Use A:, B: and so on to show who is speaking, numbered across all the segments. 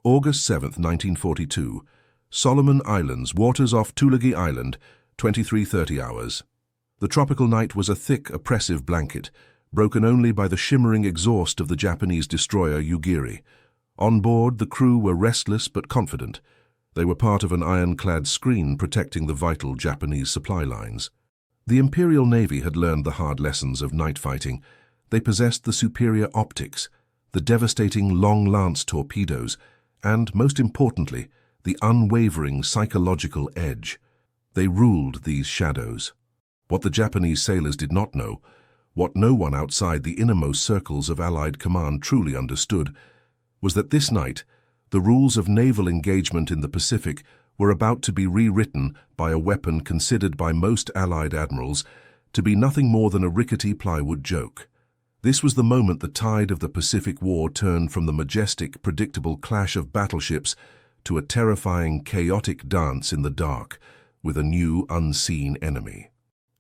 A: August 7, 1942. Solomon Islands, waters off Tulagi Island, 23:30 hours. The tropical night was a thick, oppressive blanket, broken only by the shimmering exhaust of the Japanese destroyer Yugiri. On board, the crew were restless but confident. They were part of an ironclad screen protecting the vital Japanese supply lines. The Imperial Navy had learned the hard lessons of night fighting. They possessed the superior optics, the devastating long-lance torpedoes, and, most importantly, the unwavering psychological edge. They ruled these shadows. What the Japanese sailors did not know, what no one outside the innermost circles of Allied command truly understood, was that this night, the rules of naval engagement in the Pacific were about to be rewritten by a weapon considered by most Allied admirals to be nothing more than a rickety plywood joke. This was the moment the tide of the Pacific War turned from the majestic, predictable clash of battleships to a terrifying, chaotic dance in the dark with a new, unseen enemy.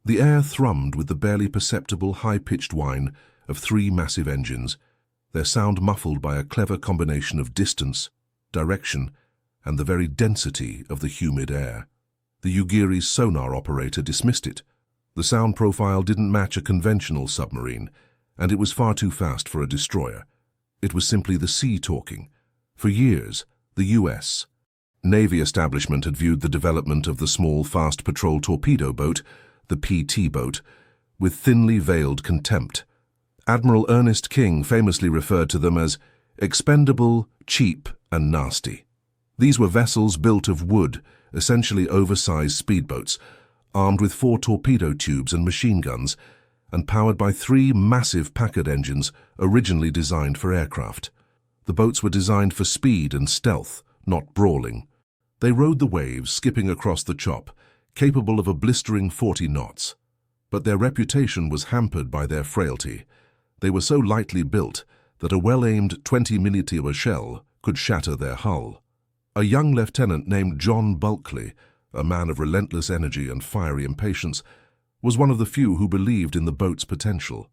A: The air thrummed with the barely perceptible high-pitched whine of three massive engines, their sound muffled by a clever combination of distance, direction, and the very density of the humid air. The Yugiri's sonar operator dismissed it. The sound profile didn't match a conventional submarine, and it was far too fast for a destroyer. It was simply the sea talking. For years, the U.S. Navy establishment had viewed the development of the small, fast patrol torpedo boat, the PT boat, with thinly veiled contempt. Admiral Ernest King famously referred to them as expendable, cheap, and nasty. These were vessels built of wood, essentially oversized speedboats, armed with 4 torpedo tubes and machine guns, and powered by 3 massive Packard engines originally designed for aircraft. The boats were designed for speed and stealth, not brawling. They rode the waves, skipping across the chop, capable of a blistering 40 knots. But their reputation was hampered by their frailty. They were so lightly built that a well-aimed 20-millimeter shell could shatter their hull. A young lieutenant named John Bulkley, a man of relentless energy and fiery impatience, was one of the few who believed in the boat's potential.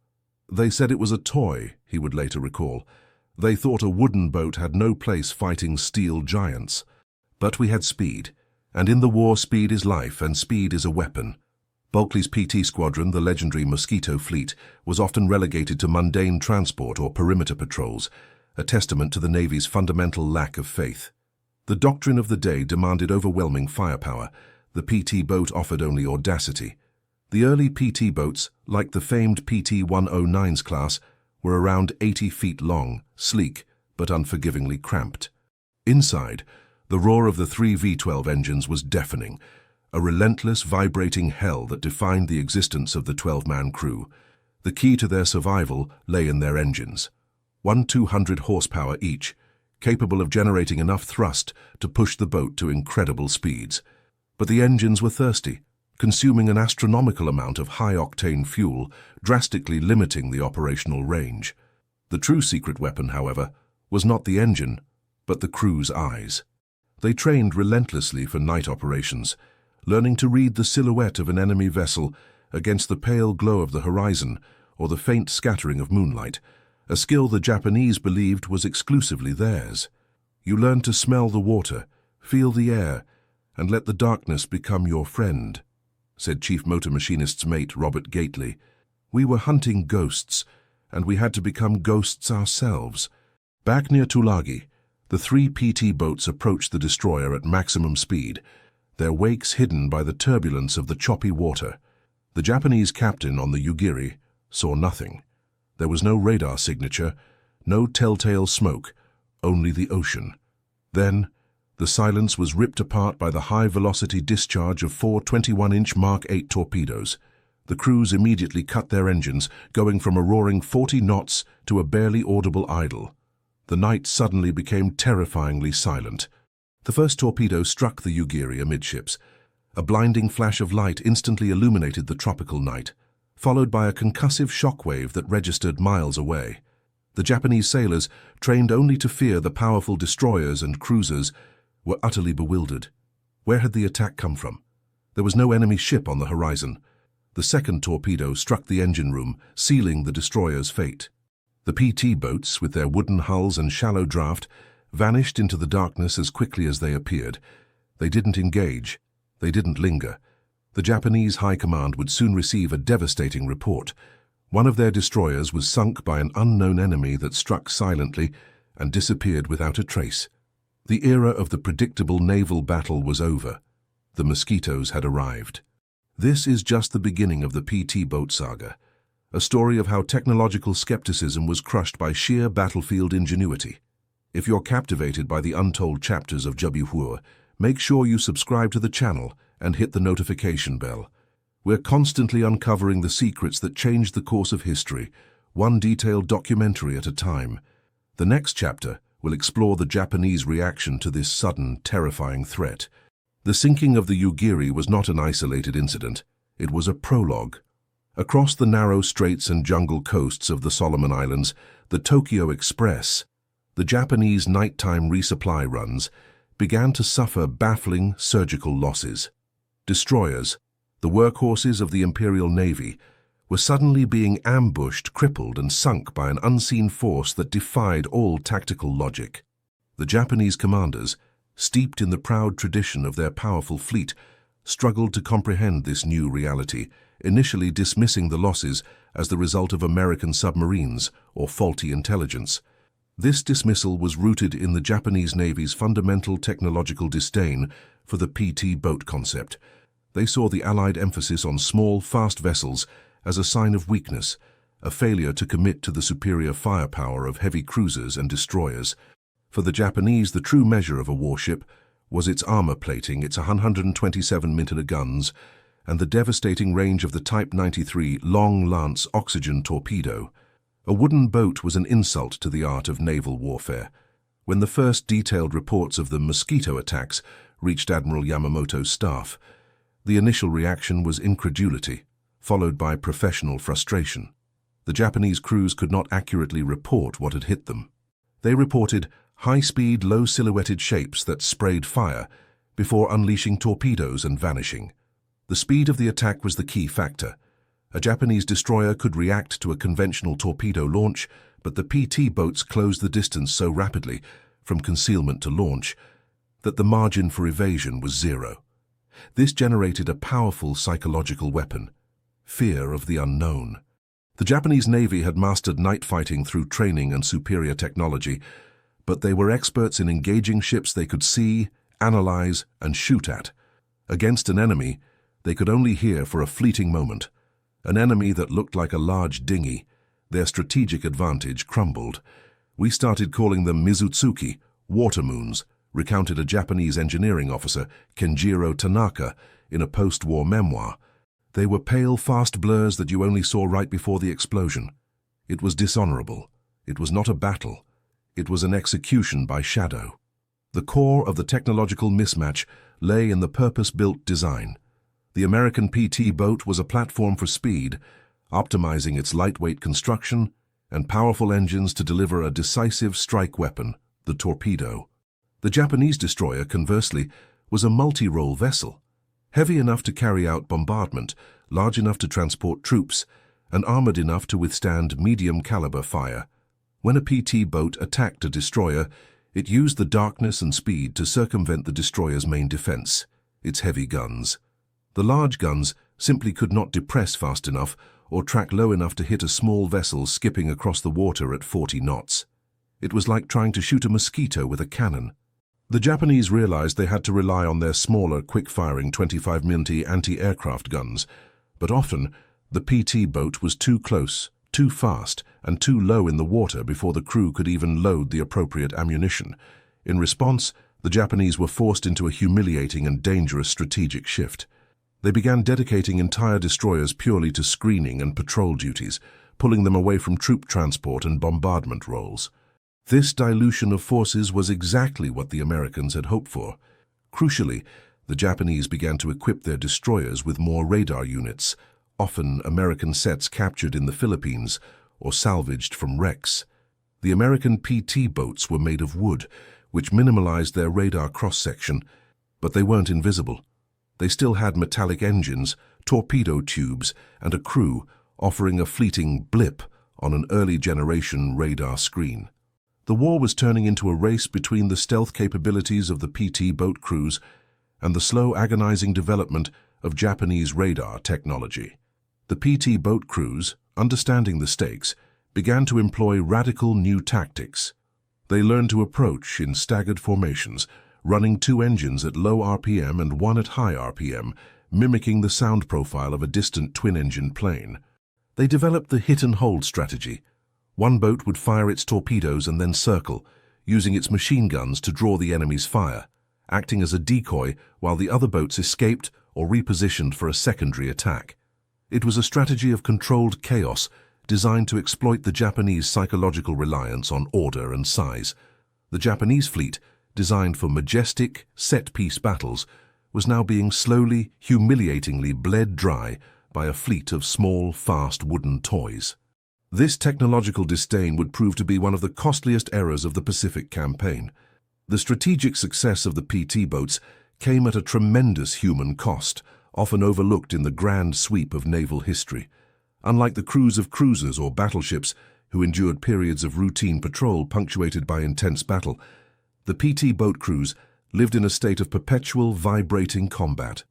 A: They said it was a toy, he would later recall. They thought a wooden boat had no place fighting steel giants. But we had speed, and in the war speed is life and speed is a weapon. Bulkley's PT squadron, the legendary Mosquito Fleet, was often relegated to mundane transport or perimeter patrols, a testament to the Navy's fundamental lack of faith. The doctrine of the day demanded overwhelming firepower. The PT boat offered only audacity. The early PT boats, like the famed PT-109's class, were around 80 feet long, sleek, but unforgivingly cramped. Inside, the roar of the 3 V-12 engines was deafening, a relentless, vibrating hell that defined the existence of the 12-man crew. The key to their survival lay in their engines. 200 horsepower each, capable of generating enough thrust to push the boat to incredible speeds. But the engines were thirsty, consuming an astronomical amount of high-octane fuel, drastically limiting the operational range. The true secret weapon, however, was not the engine, but the crew's eyes. They trained relentlessly for night operations, learning to read the silhouette of an enemy vessel against the pale glow of the horizon or the faint scattering of moonlight, a skill the Japanese believed was exclusively theirs. You learned to smell the water, feel the air, and let the darkness become your friend, said Chief Motor Machinist's mate Robert Gately. We were hunting ghosts, and we had to become ghosts ourselves. Back near Tulagi, the 3 PT boats approached the destroyer at maximum speed, their wakes hidden by the turbulence of the choppy water. The Japanese captain on the Yugiri saw nothing. There was no radar signature, no telltale smoke, only the ocean. Then, the silence was ripped apart by the high-velocity discharge of 4 21-inch Mark 8 torpedoes. The crews immediately cut their engines, going from a roaring 40 knots to a barely audible idle. The night suddenly became terrifyingly silent. The first torpedo struck the Yugiri amidships. A blinding flash of light instantly illuminated the tropical night, followed by a concussive shockwave that registered miles away. The Japanese sailors, trained only to fear the powerful destroyers and cruisers, were utterly bewildered. Where had the attack come from? There was no enemy ship on the horizon. The second torpedo struck the engine room, sealing the destroyer's fate. The PT boats, with their wooden hulls and shallow draft, vanished into the darkness as quickly as they appeared. They didn't engage. They didn't linger. The Japanese High Command would soon receive a devastating report. One of their destroyers was sunk by an unknown enemy that struck silently and disappeared without a trace. The era of the predictable naval battle was over. The mosquitoes had arrived. This is just the beginning of the PT boat saga, a story of how technological skepticism was crushed by sheer battlefield ingenuity. If you're captivated by the untold chapters of WW2, make sure you subscribe to the channel and hit the notification bell. We're constantly uncovering the secrets that changed the course of history, one detailed documentary at a time. The next chapter will explore the Japanese reaction to this sudden, terrifying threat. The sinking of the Yugiri was not an isolated incident. It was a prologue. Across the narrow straits and jungle coasts of the Solomon Islands, the Tokyo Express, the Japanese nighttime resupply runs, began to suffer baffling surgical losses. Destroyers, the workhorses of the Imperial Navy, were suddenly being ambushed, crippled, and sunk by an unseen force that defied all tactical logic. The Japanese commanders, steeped in the proud tradition of their powerful fleet, struggled to comprehend this new reality, initially dismissing the losses as the result of American submarines or faulty intelligence. This dismissal was rooted in the Japanese Navy's fundamental technological disdain for the PT boat concept. They saw the Allied emphasis on small, fast vessels as a sign of weakness, a failure to commit to the superior firepower of heavy cruisers and destroyers. For the Japanese, the true measure of a warship was its armor plating, its 127mm guns, and the devastating range of the Type 93 Long Lance oxygen torpedo. A wooden boat was an insult to the art of naval warfare. When the first detailed reports of the mosquito attacks reached Admiral Yamamoto's staff, the initial reaction was incredulity, followed by professional frustration. The Japanese crews could not accurately report what had hit them. They reported high-speed, low-silhouetted shapes that sprayed fire before unleashing torpedoes and vanishing. The speed of the attack was the key factor. A Japanese destroyer could react to a conventional torpedo launch, but the PT boats closed the distance so rapidly, from concealment to launch, that the margin for evasion was zero. This generated a powerful psychological weapon: fear of the unknown. The Japanese Navy had mastered night fighting through training and superior technology, but they were experts in engaging ships they could see, analyze, and shoot at. Against an enemy they could only hear for a fleeting moment, an enemy that looked like a large dinghy. Their strategic advantage crumbled. "We started calling them Mizutsuki, water moons," recounted a Japanese engineering officer, Kenjiro Tanaka, in a post-war memoir. "They were pale, fast blurs that you only saw right before the explosion. It was dishonorable. It was not a battle. It was an execution by shadow." The core of the technological mismatch lay in the purpose-built design. The American PT boat was a platform for speed, optimizing its lightweight construction and powerful engines to deliver a decisive strike weapon, the torpedo. The Japanese destroyer, conversely, was a multi-role vessel, heavy enough to carry out bombardment, large enough to transport troops, and armored enough to withstand medium-caliber fire. When a PT boat attacked a destroyer, it used the darkness and speed to circumvent the destroyer's main defense, its heavy guns. The large guns simply could not depress fast enough or track low enough to hit a small vessel skipping across the water at 40 knots. It was like trying to shoot a mosquito with a cannon. The Japanese realized they had to rely on their smaller, quick-firing 25mm anti-aircraft guns, but often the PT boat was too close, too fast, and too low in the water before the crew could even load the appropriate ammunition. In response, the Japanese were forced into a humiliating and dangerous strategic shift. They began dedicating entire destroyers purely to screening and patrol duties, pulling them away from troop transport and bombardment roles. This dilution of forces was exactly what the Americans had hoped for. Crucially, the Japanese began to equip their destroyers with more radar units, often American sets captured in the Philippines or salvaged from wrecks. The American PT boats were made of wood, which minimalized their radar cross-section, but they weren't invisible. They still had metallic engines, torpedo tubes, and a crew, offering a fleeting blip on an early-generation radar screen. The war was turning into a race between the stealth capabilities of the PT boat crews and the slow, agonizing development of Japanese radar technology. The PT boat crews, understanding the stakes, began to employ radical new tactics. They learned to approach in staggered formations, running 2 engines at low RPM and 1 at high RPM, mimicking the sound profile of a distant twin-engine plane. They developed the hit-and-hold strategy. One boat would fire its torpedoes and then circle, using its machine guns to draw the enemy's fire, acting as a decoy while the other boats escaped or repositioned for a secondary attack. It was a strategy of controlled chaos designed to exploit the Japanese psychological reliance on order and size. The Japanese fleet, designed for majestic, set-piece battles, was now being slowly, humiliatingly bled dry by a fleet of small, fast wooden toys. This technological disdain would prove to be one of the costliest errors of the Pacific campaign. The strategic success of the PT boats came at a tremendous human cost, often overlooked in the grand sweep of naval history. Unlike the crews of cruisers or battleships, who endured periods of routine patrol punctuated by intense battle, the PT boat crews lived in a state of perpetual, vibrating combat.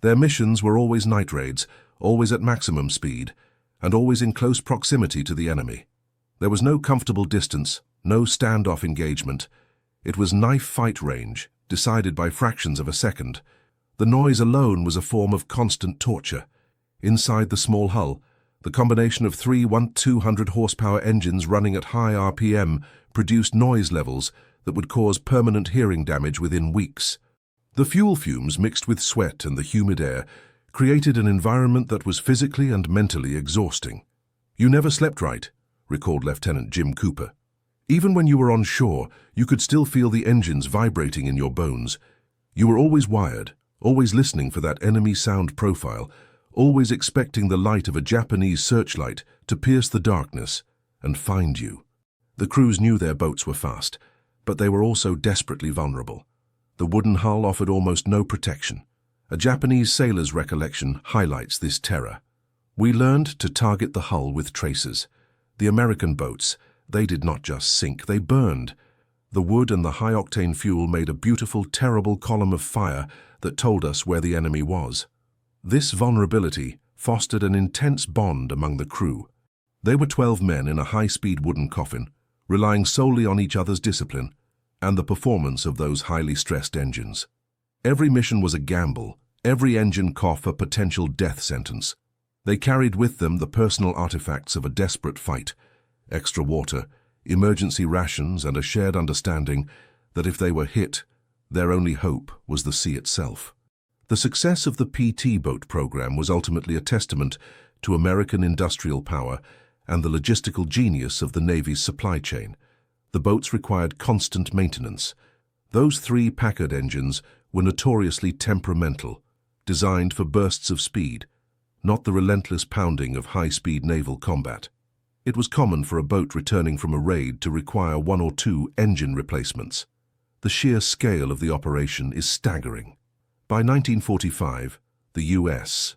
A: Their missions were always night raids, always at maximum speed, and always in close proximity to the enemy. There was no comfortable distance, no standoff engagement. It was knife-fight range, decided by fractions of a second. The noise alone was a form of constant torture. Inside the small hull, the combination of 3 200-horsepower engines running at high RPM produced noise levels that would cause permanent hearing damage within weeks. The fuel fumes mixed with sweat and the humid air created an environment that was physically and mentally exhausting. "You never slept right," recalled Lieutenant Jim Cooper. "Even when you were on shore, you could still feel the engines vibrating in your bones. You were always wired, always listening for that enemy sound profile, always expecting the light of a Japanese searchlight to pierce the darkness and find you." The crews knew their boats were fast, but they were also desperately vulnerable. The wooden hull offered almost no protection. A Japanese sailor's recollection highlights this terror. "We learned to target the hull with tracers. The American boats, they did not just sink, they burned. The wood and the high-octane fuel made a beautiful, terrible column of fire that told us where the enemy was." This vulnerability fostered an intense bond among the crew. They were 12 men in a high-speed wooden coffin, relying solely on each other's discipline and the performance of those highly stressed engines. Every mission was a gamble, every engine cough a potential death sentence. They carried with them the personal artifacts of a desperate fight: extra water, emergency rations, and a shared understanding that if they were hit, their only hope was the sea itself. The success of the PT boat program was ultimately a testament to American industrial power and the logistical genius of the Navy's supply chain. The boats required constant maintenance. Those 3 Packard engines were notoriously temperamental, designed for bursts of speed, not the relentless pounding of high-speed naval combat. It was common for a boat returning from a raid to require 1 or 2 engine replacements. The sheer scale of the operation is staggering. By 1945, the U.S.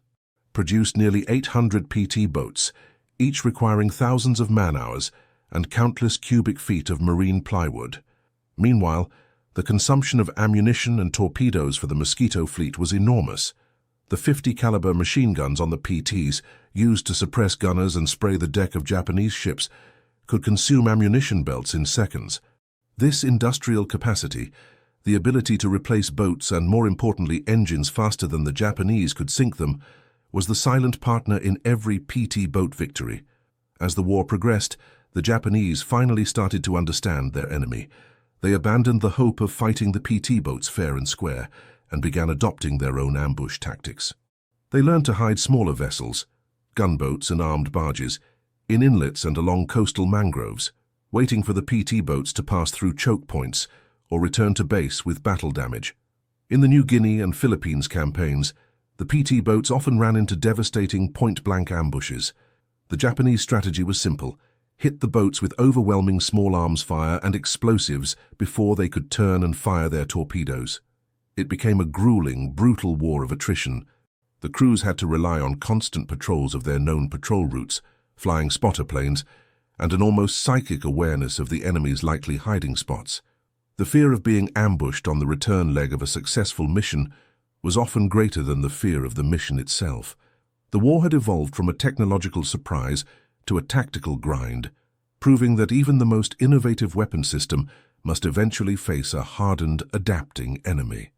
A: produced nearly 800 PT boats, each requiring thousands of man-hours and countless cubic feet of marine plywood. Meanwhile, the consumption of ammunition and torpedoes for the Mosquito fleet was enormous. The 50-caliber machine guns on the PTs, used to suppress gunners and spray the deck of Japanese ships, could consume ammunition belts in seconds. This industrial capacity, the ability to replace boats and, more importantly, engines faster than the Japanese could sink them, was the silent partner in every PT boat victory. As the war progressed, the Japanese finally started to understand their enemy. They abandoned the hope of fighting the PT boats fair and square and began adopting their own ambush tactics. They learned to hide smaller vessels, gunboats and armed barges, in inlets and along coastal mangroves, waiting for the PT boats to pass through choke points or return to base with battle damage. In the New Guinea and Philippines campaigns, the PT boats often ran into devastating point-blank ambushes. The Japanese strategy was simple: hit the boats with overwhelming small arms fire and explosives before they could turn and fire their torpedoes. It became a grueling, brutal war of attrition. The crews had to rely on constant patrols of their known patrol routes, flying spotter planes, and an almost psychic awareness of the enemy's likely hiding spots. The fear of being ambushed on the return leg of a successful mission was often greater than the fear of the mission itself. The war had evolved from a technological surprise to a tactical grind, proving that even the most innovative weapon system must eventually face a hardened, adapting enemy.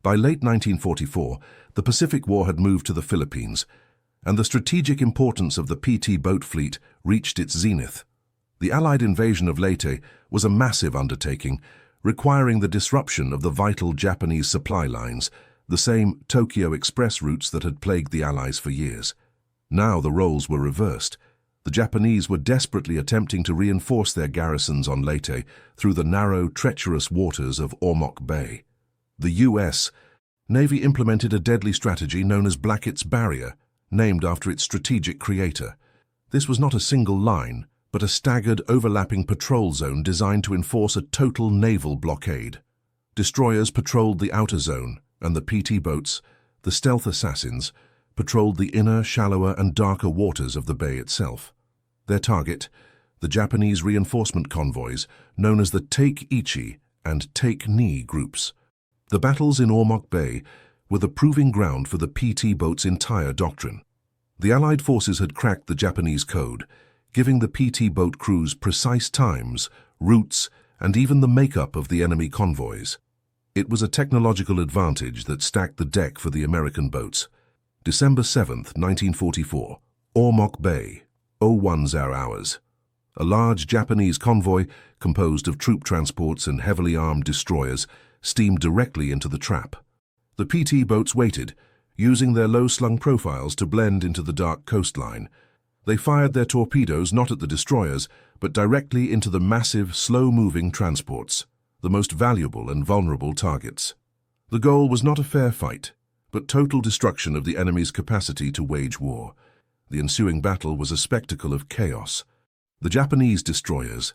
A: By late 1944, the Pacific War had moved to the Philippines, and the strategic importance of the PT boat fleet reached its zenith. The Allied invasion of Leyte was a massive undertaking, requiring the disruption of the vital Japanese supply lines, the same Tokyo Express routes that had plagued the Allies for years. Now the roles were reversed. The Japanese were desperately attempting to reinforce their garrisons on Leyte through the narrow, treacherous waters of Ormoc Bay. The U.S. Navy implemented a deadly strategy known as Blackett's Barrier, named after its strategic creator. This was not a single line, but a staggered, overlapping patrol zone designed to enforce a total naval blockade. Destroyers patrolled the outer zone, and the PT boats, the stealth assassins, patrolled the inner, shallower and darker waters of the bay itself. Their target, the Japanese reinforcement convoys, known as the Take Ichi and Take Ni groups. The battles in Ormoc Bay were the proving ground for the PT boat's entire doctrine. The Allied forces had cracked the Japanese code, giving the PT boat crews precise times, routes, and even the makeup of the enemy convoys. It was a technological advantage that stacked the deck for the American boats. December 7, 1944, Ormoc Bay, 01 hours. A large Japanese convoy, composed of troop transports and heavily armed destroyers, steamed directly into the trap. The PT boats waited, using their low-slung profiles to blend into the dark coastline. They fired their torpedoes not at the destroyers, but directly into the massive, slow-moving transports, the most valuable and vulnerable targets. The goal was not a fair fight, but total destruction of the enemy's capacity to wage war. The ensuing battle was a spectacle of chaos. The Japanese destroyers,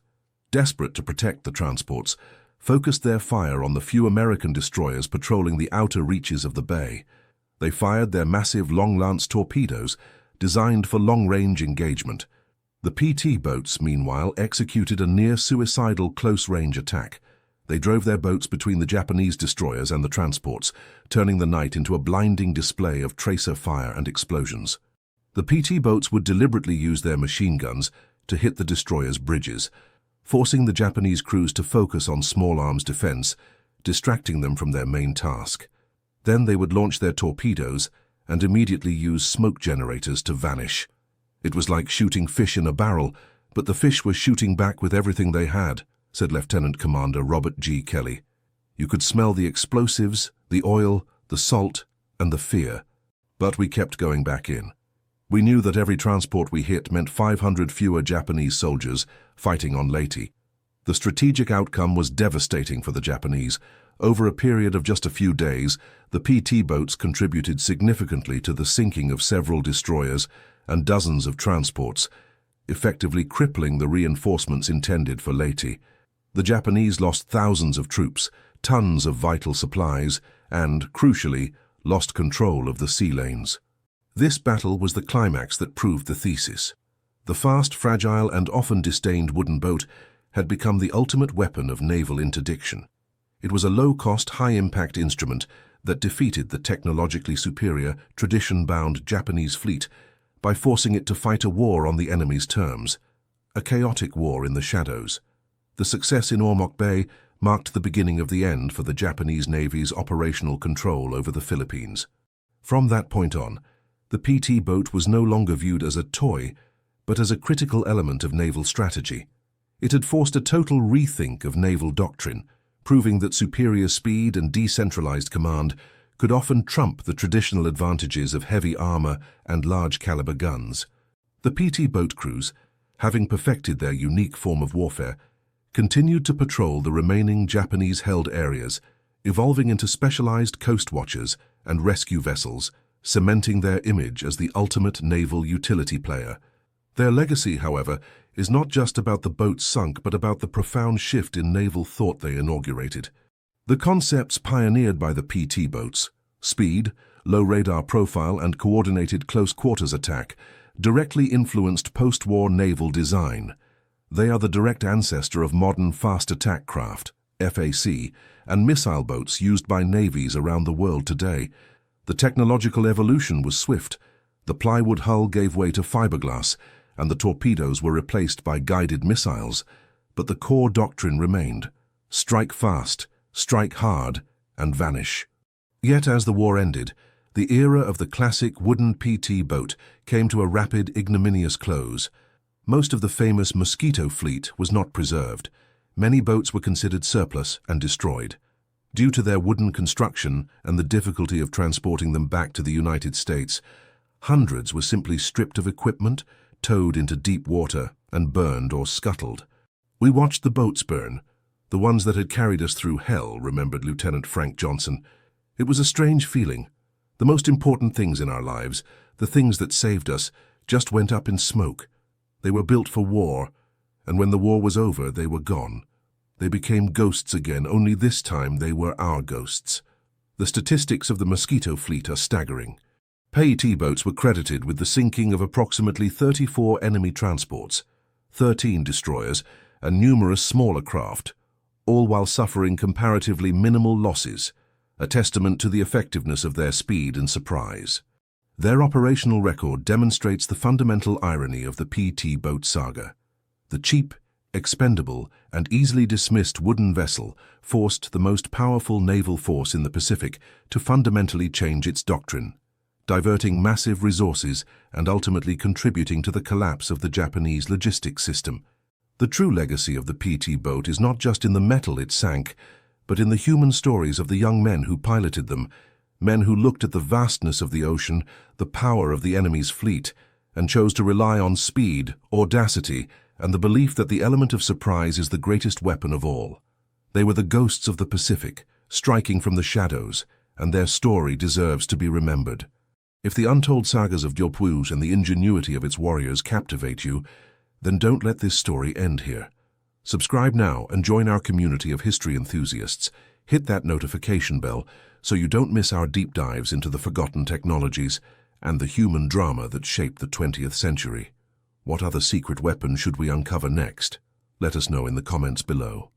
A: desperate to protect the transports, focused their fire on the few American destroyers patrolling the outer reaches of the bay. They fired their massive long-lance torpedoes, designed for long-range engagement. The PT boats, meanwhile, executed a near-suicidal close-range attack. They drove their boats between the Japanese destroyers and the transports, turning the night into a blinding display of tracer fire and explosions. The PT boats would deliberately use their machine guns to hit the destroyers' bridges, forcing the Japanese crews to focus on small arms defense, distracting them from their main task. Then they would launch their torpedoes and immediately use smoke generators to vanish. It was like shooting fish in a barrel, but the fish were shooting back with everything they had, said Lieutenant Commander Robert G. Kelly. You could smell the explosives, the oil, the salt, and the fear. But we kept going back in. We knew that every transport we hit meant 500 fewer Japanese soldiers fighting on Leyte. The strategic outcome was devastating for the Japanese. Over a period of just a few days, the PT boats contributed significantly to the sinking of several destroyers and dozens of transports, effectively crippling the reinforcements intended for Leyte. The Japanese lost thousands of troops, tons of vital supplies, and, crucially, lost control of the sea lanes. This battle was the climax that proved the thesis. The fast, fragile, and often disdained wooden boat had become the ultimate weapon of naval interdiction. It was a low-cost, high-impact instrument that defeated the technologically superior, tradition-bound Japanese fleet by forcing it to fight a war on the enemy's terms, a chaotic war in the shadows. The success in Ormoc Bay marked the beginning of the end for the Japanese Navy's operational control over the Philippines. From that point on, the PT boat was no longer viewed as a toy, but as a critical element of naval strategy. It had forced a total rethink of naval doctrine, proving that superior speed and decentralized command could often trump the traditional advantages of heavy armor and large-caliber guns. The PT boat crews, having perfected their unique form of warfare, continued to patrol the remaining Japanese-held areas, evolving into specialized coast watchers and rescue vessels, cementing their image as the ultimate naval utility player. Their legacy, however, is not just about the boats sunk, but about the profound shift in naval thought they inaugurated. The concepts pioneered by the PT boats, speed, low radar profile, and coordinated close-quarters attack, directly influenced post-war naval design. They are the direct ancestor of modern fast attack craft, FAC, and missile boats used by navies around the world today. The technological evolution was swift. The plywood hull gave way to fiberglass, and the torpedoes were replaced by guided missiles. But the core doctrine remained: strike fast, strike hard, and vanish. Yet as the war ended, the era of the classic wooden PT boat came to a rapid, ignominious close. Most of the famous Mosquito fleet was not preserved. Many boats were considered surplus and destroyed. Due to their wooden construction and the difficulty of transporting them back to the United States, hundreds were simply stripped of equipment, towed into deep water, and burned or scuttled. "We watched the boats burn, the ones that had carried us through hell," remembered Lieutenant Frank Johnson. "It was a strange feeling. The most important things in our lives, the things that saved us, just went up in smoke. They were built for war, and when the war was over, they were gone. They became ghosts again, only this time they were our ghosts." The statistics of the Mosquito fleet are staggering. PET boats were credited with the sinking of approximately 34 enemy transports, 13 destroyers, and numerous smaller craft, all while suffering comparatively minimal losses, a testament to the effectiveness of their speed and surprise. Their operational record demonstrates the fundamental irony of the PT boat saga. The cheap, expendable, and easily dismissed wooden vessel forced the most powerful naval force in the Pacific to fundamentally change its doctrine, diverting massive resources and ultimately contributing to the collapse of the Japanese logistics system. The true legacy of the PT boat is not just in the metal it sank, but in the human stories of the young men who piloted them, men who looked at the vastness of the ocean, the power of the enemy's fleet, and chose to rely on speed, audacity, and the belief that the element of surprise is the greatest weapon of all. They were the ghosts of the Pacific, striking from the shadows, and their story deserves to be remembered. If the untold sagas of WW2 and the ingenuity of its warriors captivate you, then don't let this story end here. Subscribe now and join our community of history enthusiasts. Hit that notification bell so you don't miss our deep dives into the forgotten technologies and the human drama that shaped the 20th century. What other secret weapon should we uncover next? Let us know in the comments below.